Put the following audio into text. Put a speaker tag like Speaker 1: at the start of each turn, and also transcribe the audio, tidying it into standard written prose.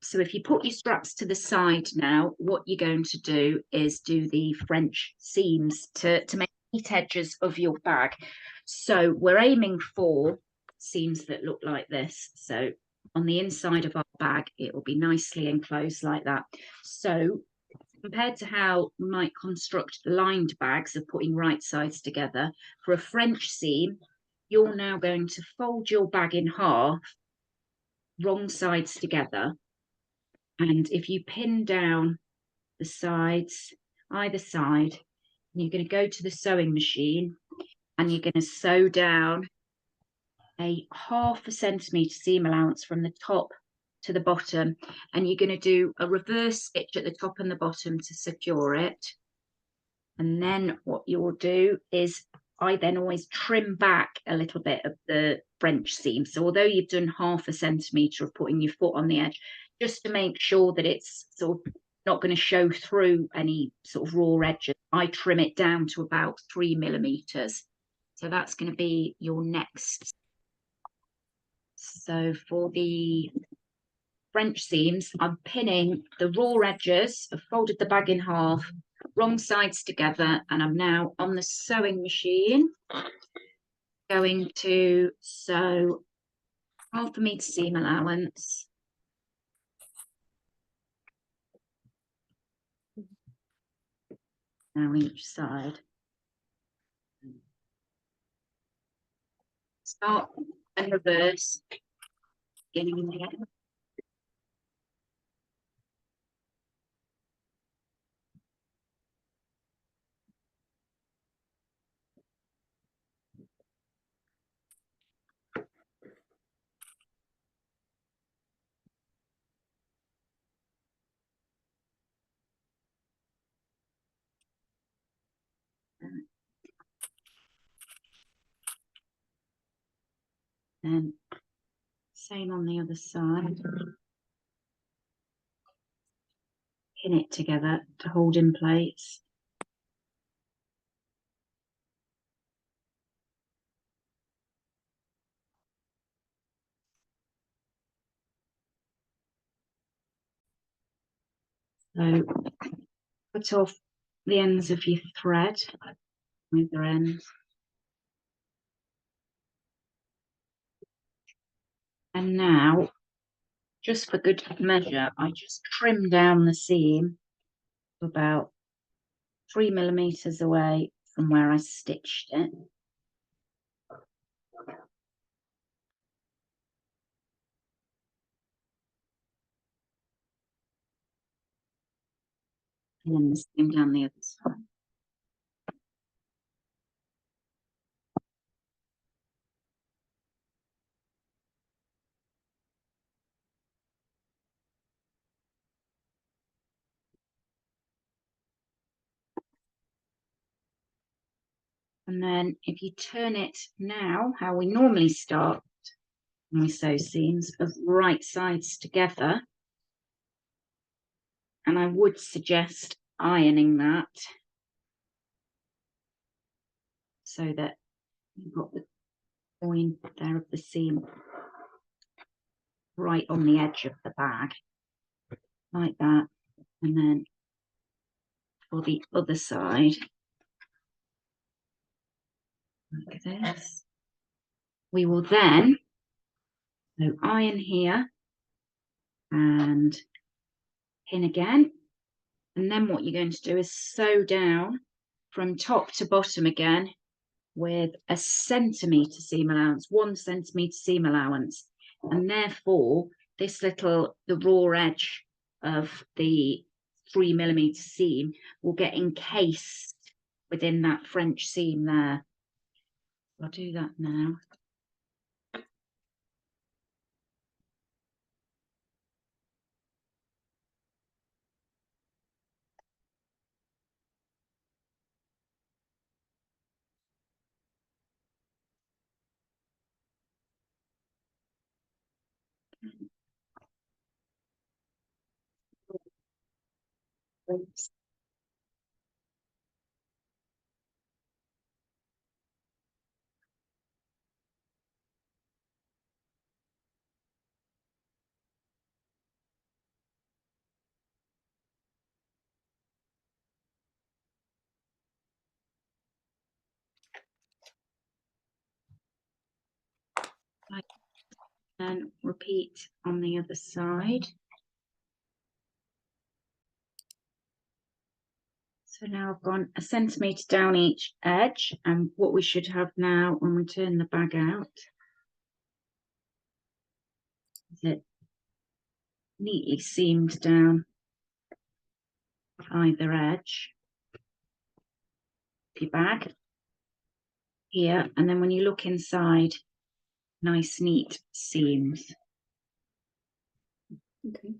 Speaker 1: So if you put your straps to the side now, what you're going to do is do the French seams to make neat edges of your bag. So we're aiming for seams that look like this. So on the inside of our bag, it will be nicely enclosed like that. So compared to how we might construct lined bags of putting right sides together, for a French seam, you're now going to fold your bag in half, wrong sides together. And if you pin down the sides, either side, you're going to go to the sewing machine and you're going to sew down a 1/2 centimetre seam allowance from the top to the bottom, and you're going to do a reverse stitch at the top and the bottom to secure it. And then what you'll do is, I then always trim back a little bit of the French seam. So although you've done 1/2 centimetre of putting your foot on the edge, just to make sure that it's sort of not going to show through any sort of raw edges, I trim it down to about 3 millimeters. So that's going to be your next. So for the French seams, I'm pinning the raw edges. I've folded the bag in half, wrong sides together, and I'm now on the sewing machine going to sew 1/2 metre seam allowance. Now each side. Start and reverse, beginning again. And same on the other side. Pin it together to hold in place. So cut off the ends of your thread with their ends. And now, just for good measure, I just trim down the seam to about 3 millimeters away from where I stitched it. And then the same down the other side. And then if you turn it now, how we normally start when we sew seams, of right sides together. And I would suggest ironing that so that you've got the point there of the seam right on the edge of the bag, like that. And then for the other side, like this. We will then iron here and pin again. And then what you're going to do is sew down from top to bottom again with a centimetre seam allowance, 1 centimetre seam allowance. And therefore, this little, the raw edge of the 3 millimetre seam will get encased within that French seam there. I'll do that now. and repeat on the other side. So now I've gone 1 centimetre down each edge, and what we should have now when we turn the bag out is it neatly seamed down either edge of your bag here, and then when you look inside, nice neat seams.
Speaker 2: Okay.